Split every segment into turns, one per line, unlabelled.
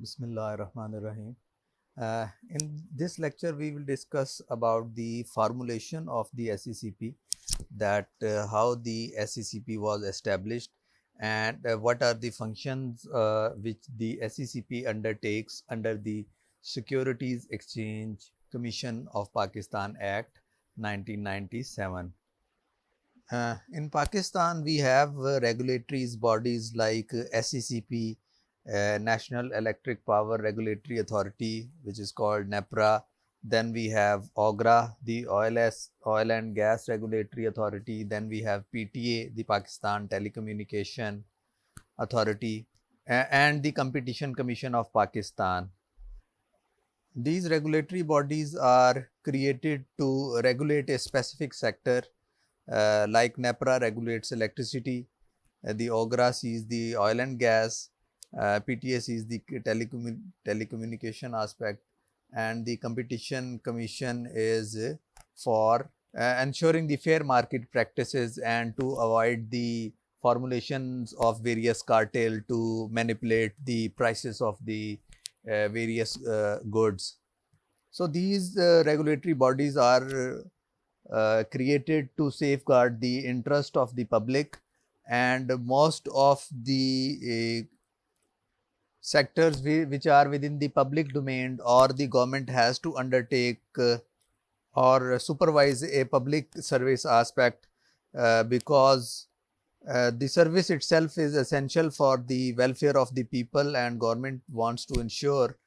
Bismillahirrahmanirrahim. In this lecture, we will discuss about the formulation of the SECP, that how the SECP was established, and what are the functions which the SECP undertakes under the Securities Exchange Commission of Pakistan Act 1997. In Pakistan, we have regulatory bodies like SECP, National Electric Power Regulatory Authority, which is called NEPRA. Then we have OGRA, the Oil and Gas Regulatory Authority. Then we have PTA, the Pakistan Telecommunication Authority, and the Competition Commission of Pakistan. These regulatory bodies are created to regulate a specific sector. Like NEPRA regulates electricity, the OGRA sees the oil and gas, PTA sees the telecommunication aspect, and the Competition Commission is for ensuring the fair market practices and to avoid the formulations of various cartel to manipulate the prices of the various goods. So these regulatory bodies are created to safeguard the interest of the public, and most of the sectors which are within the public domain or the government has to undertake or supervise a public service aspect, because the service itself is essential for the welfare of the people, and government wants to ensure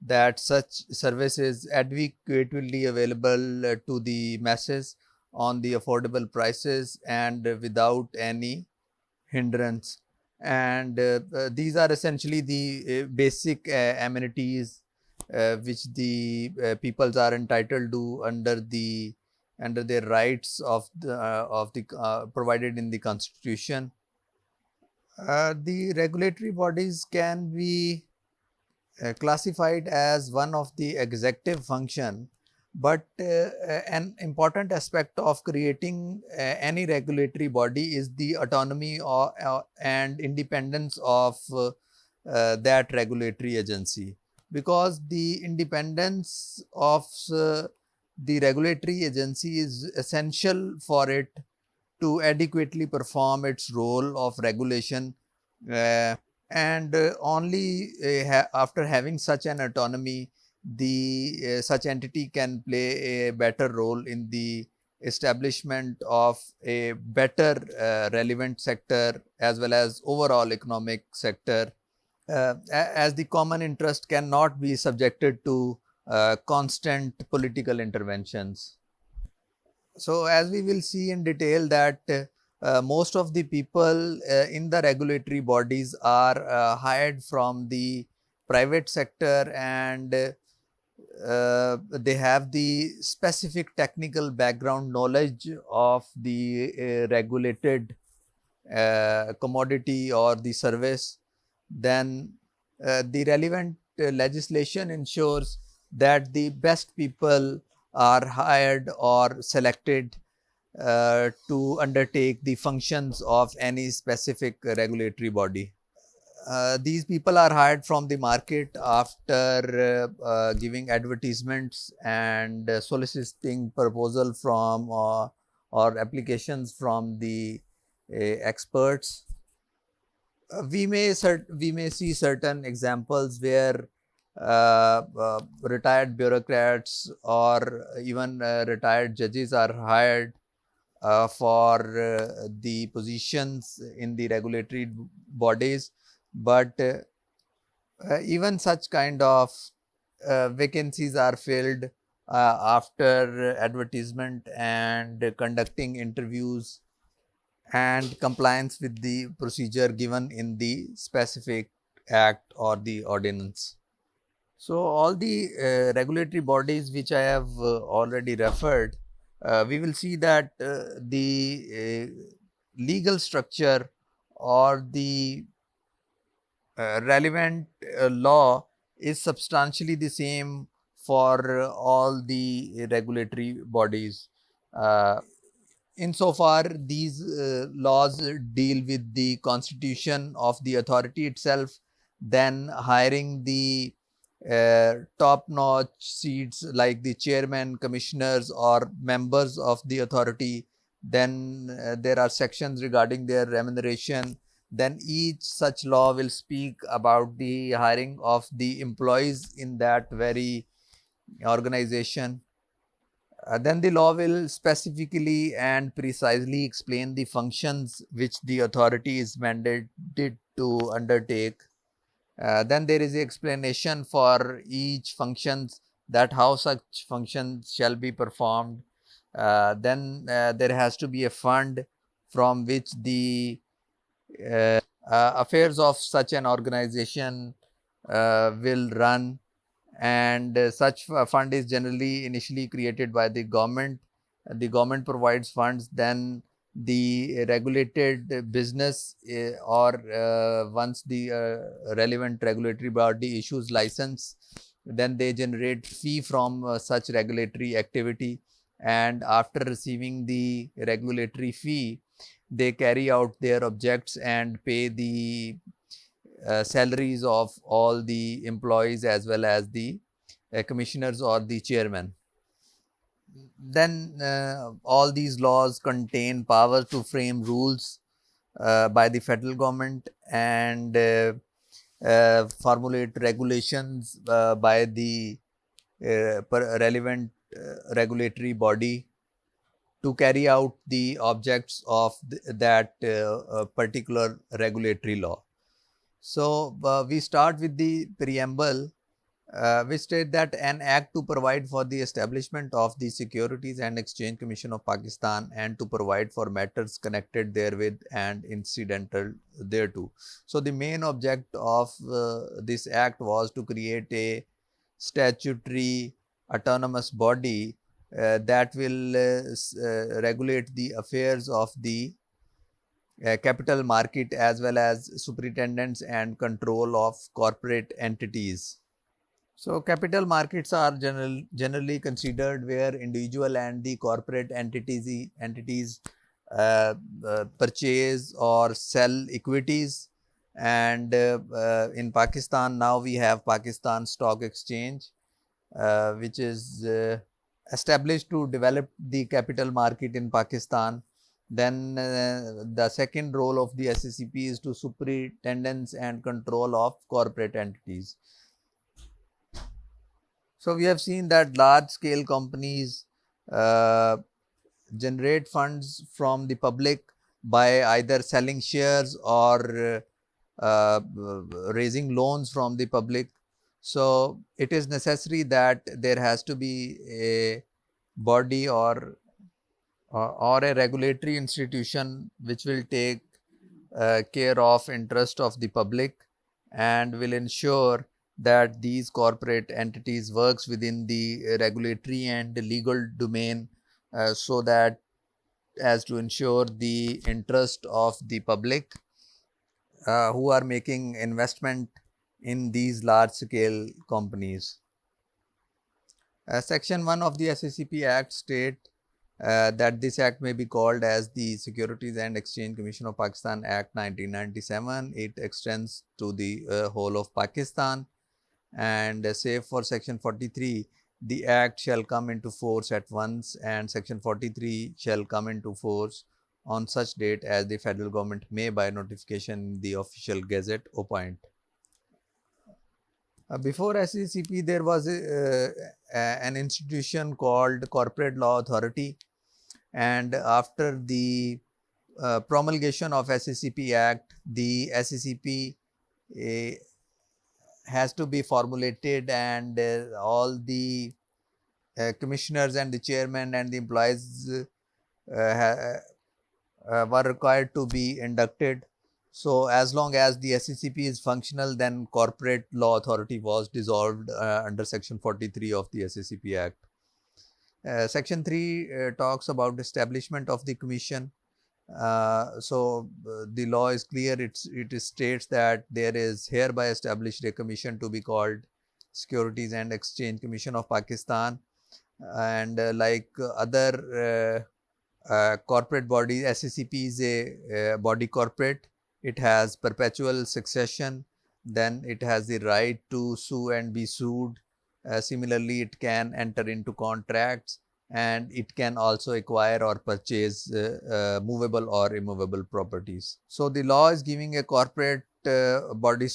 that such service is adequately available to the masses on the affordable prices and without any hindrance. And these are essentially the basic amenities which the peoples are entitled to under their rights of the provided in the constitution. The regulatory bodies can be classified as one of the executive function, but an important aspect of creating any regulatory body is the autonomy and independence of that regulatory agency, because the independence of the regulatory agency is essential for it to adequately perform its role of regulation, uh, and only after having such an autonomy, the such entity can play a better role in the establishment of a better relevant sector as well as overall economic sector, as the common interest cannot be subjected to constant political interventions. So as we will see in detail that most of the people in the regulatory bodies are hired from the private sector, and they have the specific technical background knowledge of the regulated commodity or the service. Then the relevant legislation ensures that the best people are hired or selected to undertake the functions of any specific regulatory body. These people are hired from the market after giving advertisements and soliciting proposal from or applications from the experts. We may see certain examples where retired bureaucrats or even retired judges are hired for the positions in the regulatory bodies, but even such kind of vacancies are filled after advertisement and conducting interviews and compliance with the procedure given in the specific act or the ordinance. So all the regulatory bodies which I have already referred, we will see that the legal structure or the relevant law is substantially the same for all the regulatory bodies. Uh, Insofar these laws deal with the constitution of the authority itself, then hiring the top-notch seats like the chairman, commissioners, or members of the authority. Then there are sections regarding their remuneration. Then each such law will speak about the hiring of the employees in that very organization. Then the law will specifically and precisely explain the functions which the authority is mandated to undertake. Then there is the explanation for each functions, that how such functions shall be performed. Then there has to be a fund from which the affairs of such an organization will run, and such fund is generally initially created by the government. The government provides funds, then the regulated business or once the relevant regulatory body issues license, then they generate fee from such regulatory activity, and after receiving the regulatory fee, they carry out their objects and pay the salaries of all the employees as well as the commissioners or the chairman. Then all these laws contain power to frame rules by the federal government and formulate regulations by the relevant regulatory body to carry out the objects of that particular regulatory law. So, we start with the preamble. We state that an act to provide for the establishment of the Securities and Exchange Commission of Pakistan and to provide for matters connected therewith and incidental thereto. So, the main object of this act was to create a statutory autonomous body that will regulate the affairs of the capital market as well as superintendence and control of corporate entities. So, capital markets are generally considered where individual and the corporate entities purchase or sell equities, and in Pakistan now we have Pakistan Stock Exchange, which is established to develop the capital market in Pakistan. Then the second role of the SCCP is to superintendence and control of corporate entities. So, we have seen that large scale companies generate funds from the public by either selling shares or raising loans from the public. So, it is necessary that there has to be a body or a regulatory institution which will take care of interest of the public and will ensure that these corporate entities works within the regulatory and legal domain so that as to ensure the interest of the public who are making investment in these large scale companies. Section 1 of the SCCP Act state that this act may be called as the Securities and Exchange Commission of Pakistan Act 1997. It extends to the whole of Pakistan, and save for section 43, the act shall come into force at once, and section 43 shall come into force on such date as the federal government may by notification in the official gazette appoint. Before SCCP, there was an institution called Corporate Law Authority, and after the promulgation of SCCP Act, the SCCP has to be formulated, and all the commissioners and the chairman and the employees were required to be inducted. So, as long as the SCCP is functional, then Corporate Law Authority was dissolved under section 43 of the SCCP Act. Section 3 talks about establishment of the commission. The law is clear. It states that there is hereby established a commission to be called Securities and Exchange Commission of Pakistan, and like other corporate bodies, SCCP is a body corporate. It has perpetual succession, Then it has the right to sue and be sued. Similarly, it can enter into contracts, and it can also acquire or purchase movable or immovable properties. So the law is giving a corporate body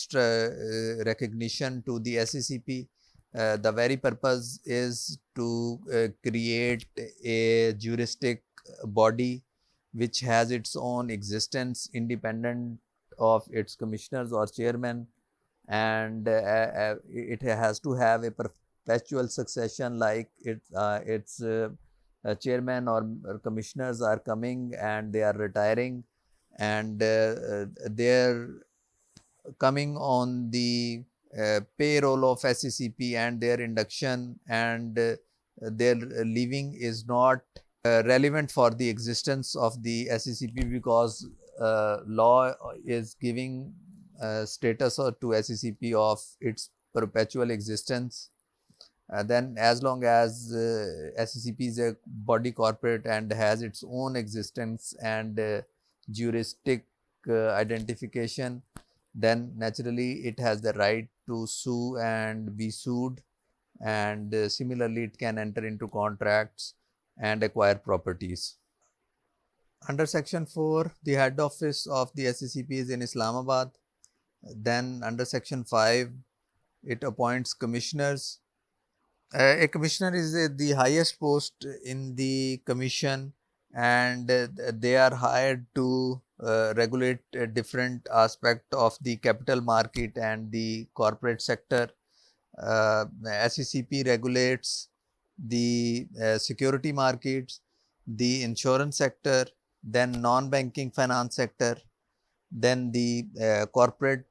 recognition to the SECP. The very purpose is to create a juristic body which has its own existence independent of its commissioners or chairman, and it has to have a perpetual succession, like its chairman or commissioners are coming and they are retiring, and they're coming on the payroll of SECP, and their induction and their leaving is not relevant for the existence of the SECP, because law is giving status to SECP of its perpetual existence. Then as long as SECP is a body corporate and has its own existence and juristic identification, then naturally it has the right to sue and be sued, and similarly it can enter into contracts and acquire properties. Under section 4, the head office of the SECP is in Islamabad. Then under section 5, it appoints commissioners. A commissioner is the highest post in the commission, and they are hired to regulate a different aspect of the capital market and the corporate sector. SECP regulates the security markets, the insurance sector, then non-banking finance sector, then the corporate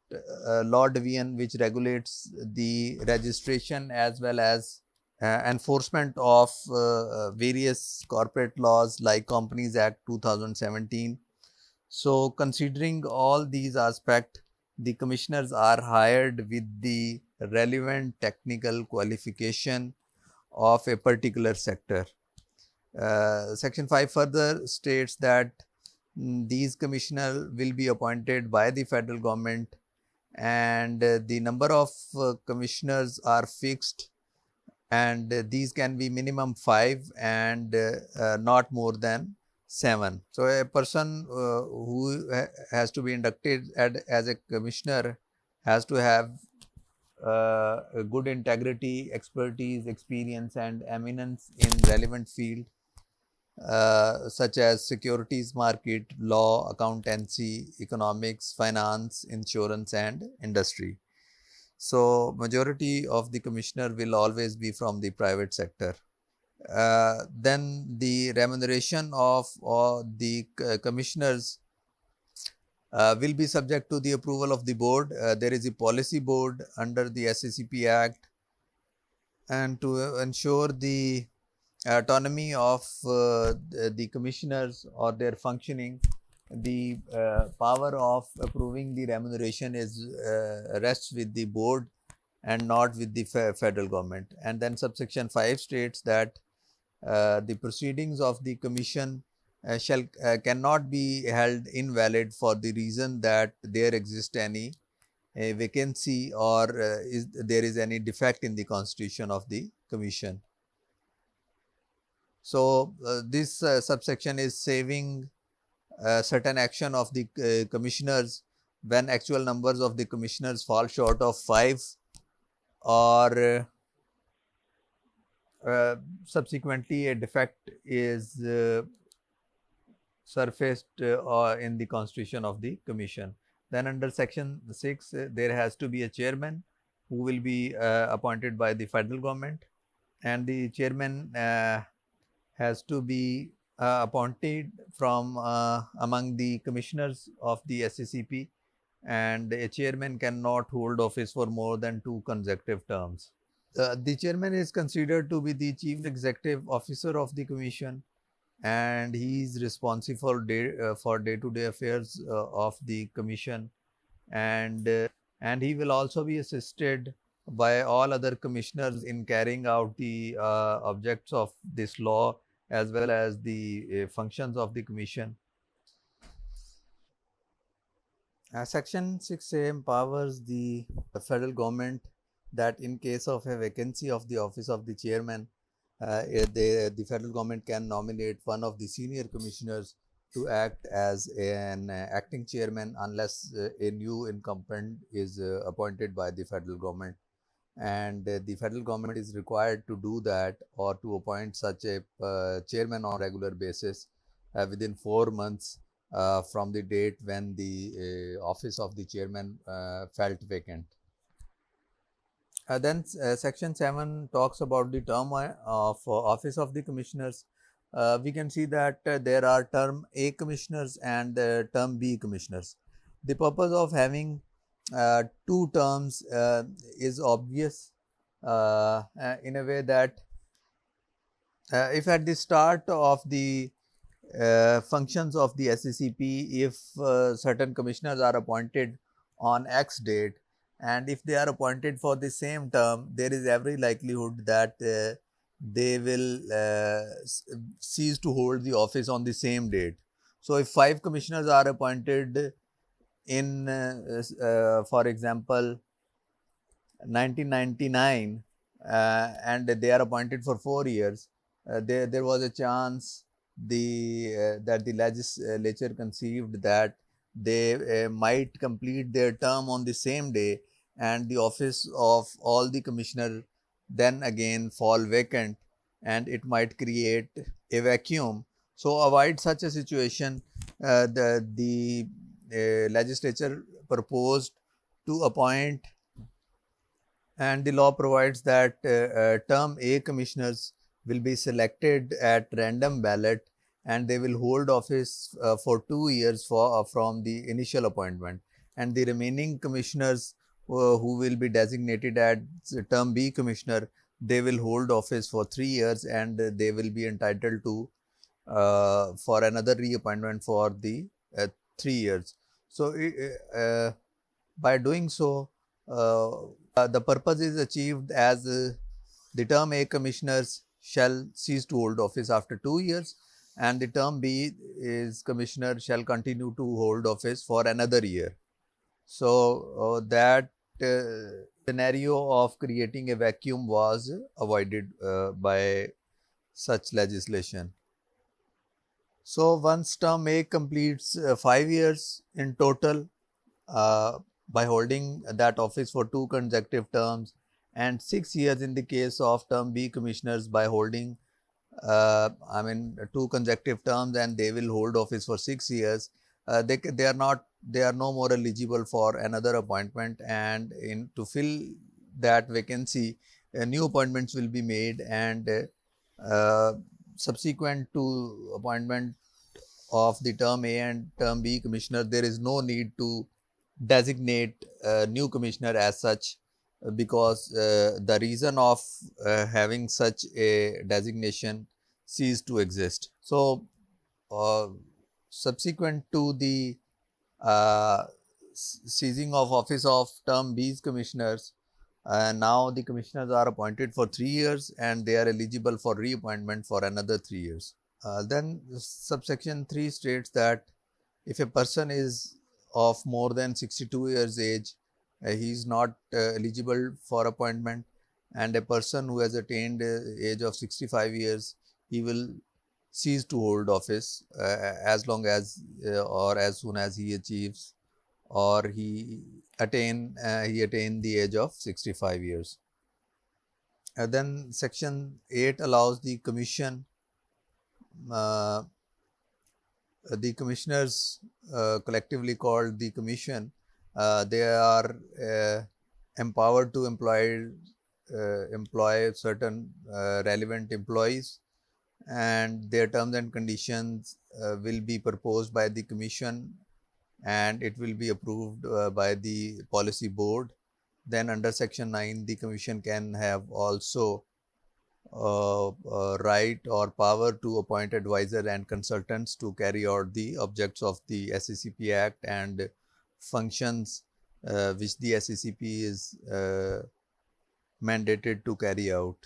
law division, which regulates the registration as well as enforcement of various corporate laws like Companies Act 2017. So considering all these aspects, the commissioners are hired with the relevant technical qualification of a particular sector. Section 5 further states that these commissioners will be appointed by the federal government, and the number of commissioners are fixed, and these can be minimum 5 and not more than 7. So a person who has to be inducted as a commissioner has to have a good integrity, expertise, experience and eminence in relevant field such as securities market, law, accountancy, economics, finance, insurance and industry. So majority of the commissioner will always be from the private sector. Then the remuneration of the commissioners will be subject to the approval of the board. There is a policy board under the SECP Act, and to ensure the autonomy of the commissioners or their functioning, the power of approving the remuneration is rests with the board and not with the federal government. And then subsection 5 states that the proceedings of the commission cannot be held invalid for the reason that there exists any vacancy or there is any defect in the constitution of the commission. So this subsection is saving certain action of the commissioners when actual numbers of the commissioners fall short of 5, or subsequently a defect is surfaced in the constitution of the commission. Then under section 6, there has to be a chairman who will be appointed by the federal government, and the chairman has to be appointed from among the commissioners of the SECP, and a chairman cannot hold office for more than 2 consecutive terms. The chairman is considered to be the chief executive officer of the commission, and he is responsible for day-to-day affairs of the commission, and he will also be assisted by all other commissioners in carrying out the objects of this law as well as the functions of the commission. Section 6A empowers the federal government that in case of a vacancy of the office of the chairman, the federal government can nominate one of the senior commissioners to act as an acting chairman unless a new incumbent is appointed by the federal government. And the federal government is required to do that or to appoint such a chairman on regular basis within 4 months from the date when the office of the chairman felt vacant. Then section 7 talks about the term of office of the commissioners. We can see that there are term A commissioners and term B commissioners. The purpose of having two terms is obvious in a way that if at the start of the functions of the SECP, if certain commissioners are appointed on X date, and if they are appointed for the same term, there is every likelihood that they will cease to hold the office on the same date. So, if 5 commissioners are appointed in, for example, 1999, and they are appointed for 4 years, there was a chance that the legislature conceived that they might complete their term on the same day, and the office of all the commissioner then again fall vacant, and it might create a vacuum. So avoid such a situation, the legislature proposed to appoint, and the law provides that term A commissioners will be selected at random ballot, and they will hold office for 2 years from the initial appointment, and the remaining commissioners who will be designated as term B commissioner, they will hold office for 3 years, and they will be entitled to for another reappointment for the 3 years. So by doing so, the purpose is achieved as the term A commissioners shall cease to hold office after 2 years, and the term B is commissioner shall continue to hold office for another year. So that scenario of creating a vacuum was avoided by such legislation. So once term A completes 5 years in total, by holding that office for 2 consecutive terms, and 6 years in the case of term B commissioners by holding 2 consecutive terms, and they will hold office for 6 years. They are no more eligible for another appointment, and to fill that vacancy, new appointments will be made, and subsequent to appointment of the term A and term B commissioner, there is no need to designate a new commissioner as such, because the reason of having such a designation ceased to exist. So, subsequent to the seizing of office of term B's commissioners, now the commissioners are appointed for 3 years, and they are eligible for reappointment for another 3 years. Then subsection 3 states that if a person is of more than 62 years age, he is not eligible for appointment, and a person who has attained age of 65 years, he will cease to hold office as long as or as soon as he achieves or he attain the age of 65 years. Then section 8 allows the commission, the commissioners, collectively called the commission, they are empowered to employ certain relevant employees, and their terms and conditions will be proposed by the commission, and it will be approved by the policy board. Then under section 9, the commission can have also right or power to appoint advisor and consultants to carry out the objects of the SECP Act and functions which the SECP is mandated to carry out.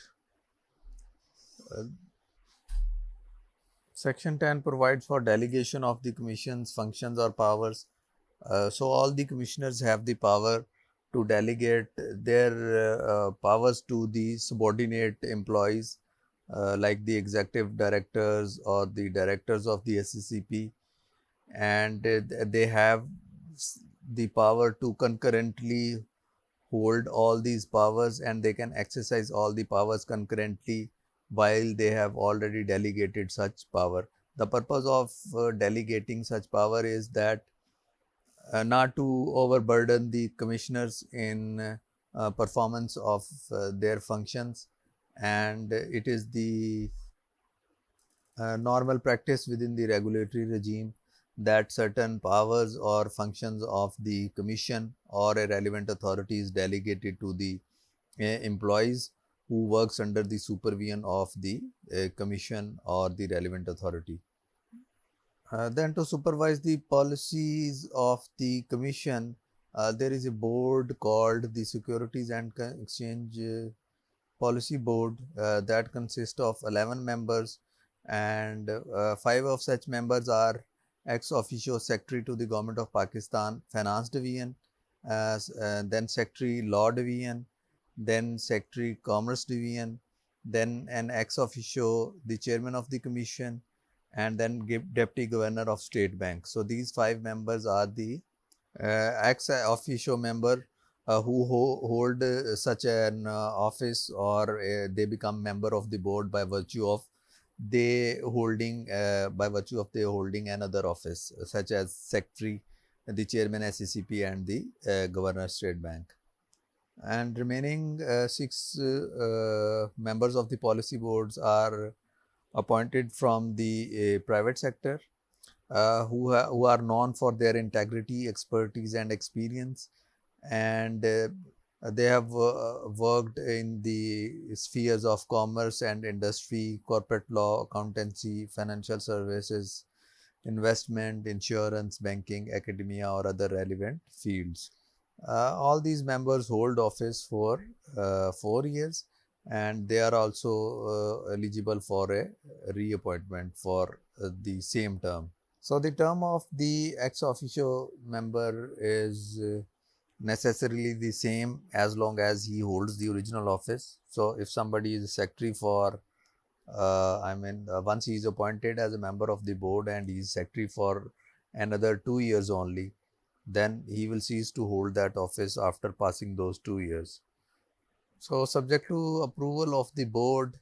Section 10 provides for delegation of the commission's functions or powers. So all the commissioners have the power to delegate their powers to the subordinate employees like the executive directors or the directors of the SCCP, and they have the power to concurrently hold all these powers, and they can exercise all the powers concurrently while they have already delegated such power. The purpose of delegating such power is that not to overburden the commissioners in performance of their functions, and it is the normal practice within the regulatory regime that certain powers or functions of the commission or a relevant authority is delegated to the employees who works under the supervision of the commission or the relevant authority. Then to supervise the policies of the commission, there is a board called the Securities and Exchange Policy Board that consists of 11 members, and 5 of such members are ex officio Secretary to the Government of Pakistan Finance Division, then Secretary Law Division, then Secretary Commerce Division, then an ex officio the Chairman of the Commission, and then Deputy Governor of State Bank. So these 5 members are the ex officio member who hold such an office, or they become member of the board by virtue of they holding another office such as secretary, the chairman SCCP, and the governor State Bank. And remaining 6 members of the policy boards are appointed from the private sector, who are known for their integrity, expertise, and experience, and they have worked in the spheres of commerce and industry, corporate law, accountancy, financial services, investment, insurance, banking, academia, or other relevant fields. All these members hold office for 4 years, and they are also eligible for a reappointment for the same term. So the term of the ex officio member is necessarily the same as long as he holds the original office. So if somebody is a secretary for once he is appointed as a member of the board and he is secretary for another 2 years only, then he will cease to hold that office after passing those 2 years. So subject to approval of the board,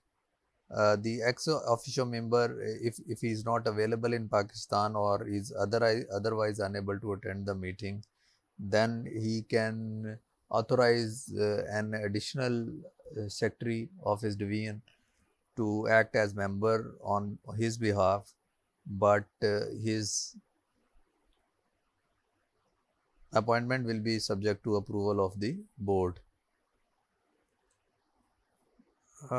the ex officio member, if he is not available in Pakistan or is otherwise unable to attend the meeting, then he can authorize an additional secretary of his division to act as member on his behalf, but his appointment will be subject to approval of the board.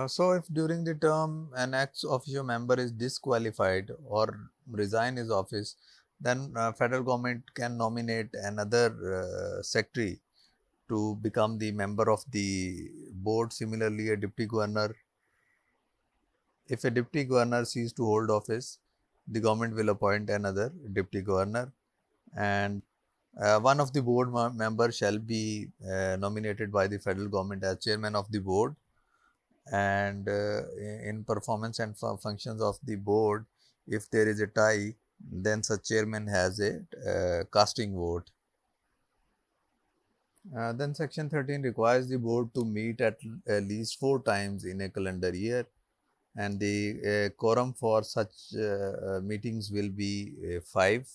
So if during the term an ex officio member is disqualified or resign his office, then federal government can nominate another secretary to become the member of the board. Similarly, a deputy governor, if a deputy governor ceases to hold office, the government will appoint another deputy governor, and one of the board members shall be nominated by the federal government as chairman of the board, and in performance and functions of the board, if there is a tie, then such chairman has a casting vote. Then section 13 requires the board to meet at least 4 times in a calendar year, and the quorum for such meetings will be 5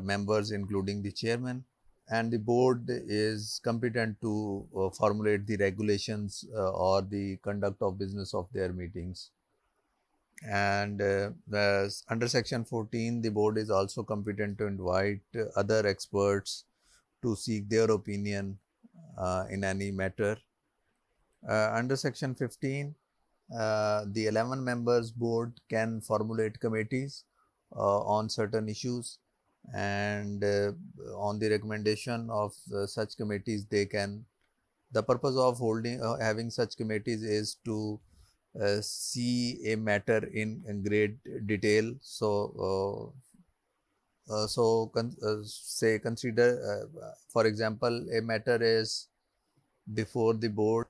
members including the chairman, and the board is competent to formulate the regulations or the conduct of business of their meetings. And under section 14, the board is also competent to invite other experts to seek their opinion in any matter. Under section 15, the 11 members board can formulate committees on certain issues, and on the recommendation of such committees, they can, the purpose of having such committees is to see a matter in great detail. So say consider, for example, a matter is before the board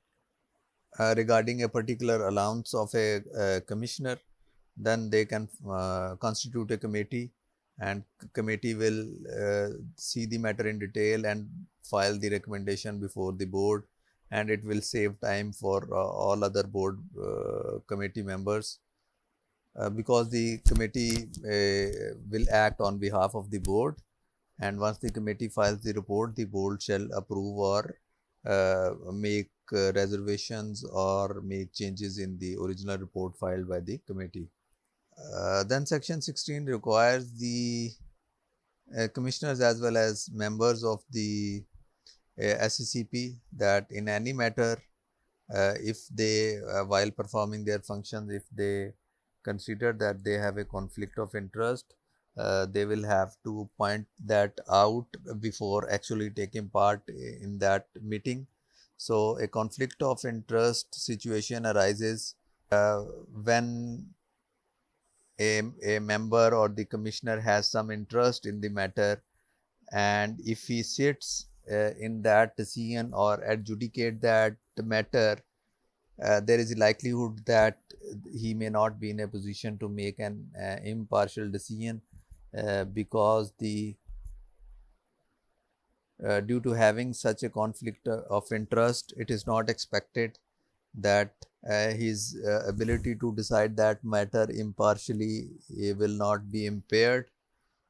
regarding a particular allowance of a commissioner, then they can constitute a committee, and committee will see the matter in detail and file the recommendation before the board, and it will save time for all other board committee members, because the committee will act on behalf of the board, and once the committee files the report, the board shall approve or make reservations or make changes in the original report filed by the committee. Then section 16 requires the commissioners as well as members of the SCCP that in any matter, if they while performing their functions, if they consider that they have a conflict of interest, they will have to point that out before actually taking part in that meeting. So a conflict of interest situation arises when a member or the commissioner has some interest in the matter, and if he sits in that decision or adjudicate that matter, there is a likelihood that he may not be in a position to make an impartial decision, because the due to having such a conflict of interest, it is not expected that his ability to decide that matter impartially will not be impaired.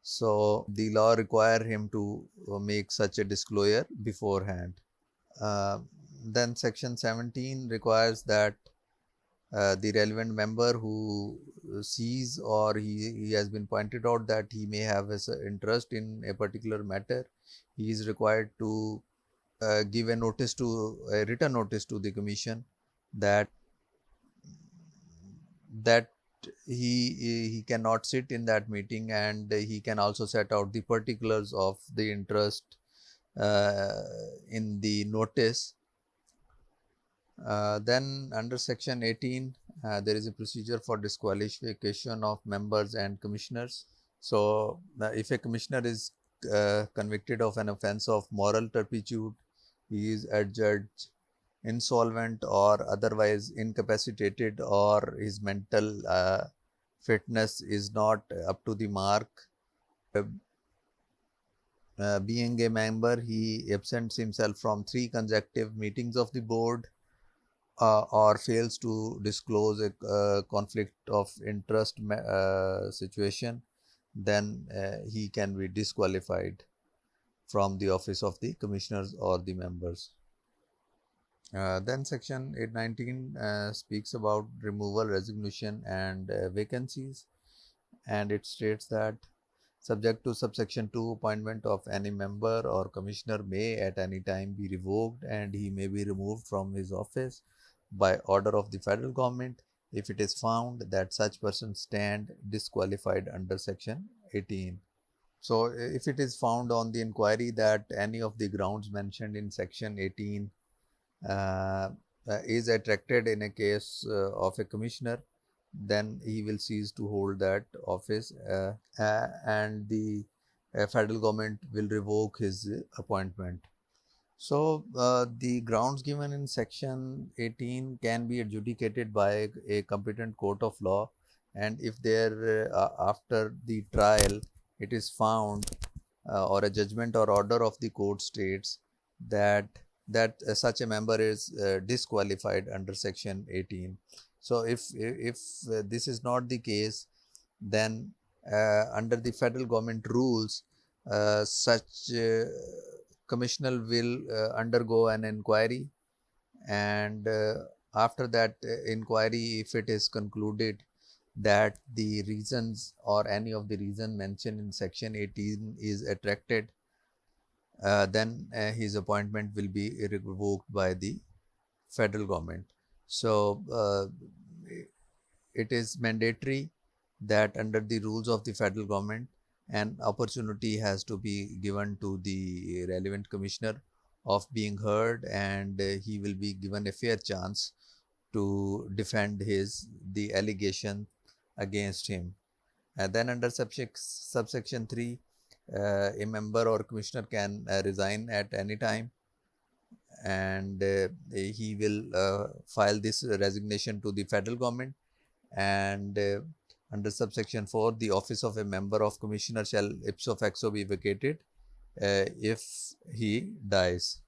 So the law require him to make such a disclosure beforehand. Uh, then section 17 requires that the relevant member who sees or he has been pointed out that he may have his interest in a particular matter, he is required to give a written notice to the commission that that he cannot sit in that meeting, and he can also set out the particulars of the interest uh, in the notice. Then under section 18, there is a procedure for disqualification of members and commissioners. So if a commissioner is convicted of an offense of moral turpitude, he is adjudged insolvent or otherwise incapacitated, or his mental fitness is not up to the mark. Being a member, he absents himself from 3 consecutive meetings of the board, or fails to disclose a conflict of interest situation, then he can be disqualified from the office of the commissioners or the members. Then section 819 speaks about removal, resignation and vacancies, and it states that subject to subsection 2, appointment of any member or commissioner may at any time be revoked, and he may be removed from his office by order of the federal government if it is found that such persons stand disqualified under section 18. So if it is found on the inquiry that any of the grounds mentioned in section 18 is attracted in a case of a commissioner, then he will cease to hold that office, and the federal government will revoke his appointment. So the grounds given in section 18 can be adjudicated by a competent court of law, and if there after the trial it is found or a judgment or order of the court states that such a member is disqualified under section 18. So if this is not the case, then under the federal government rules, such commissioner will undergo an inquiry, and after that inquiry, if it is concluded that the reasons or any of the reason mentioned in section 18 is attracted, then his appointment will be revoked by the federal government. So it is mandatory that under the rules of the federal government, an opportunity has to be given to the relevant commissioner of being heard, and he will be given a fair chance to defend the allegation against him. And then under subsection 3, A member or commissioner can resign at any time, and he will file this resignation to the federal government. And under subsection 4, the office of a member of commissioner shall ipso facto be vacated if he dies.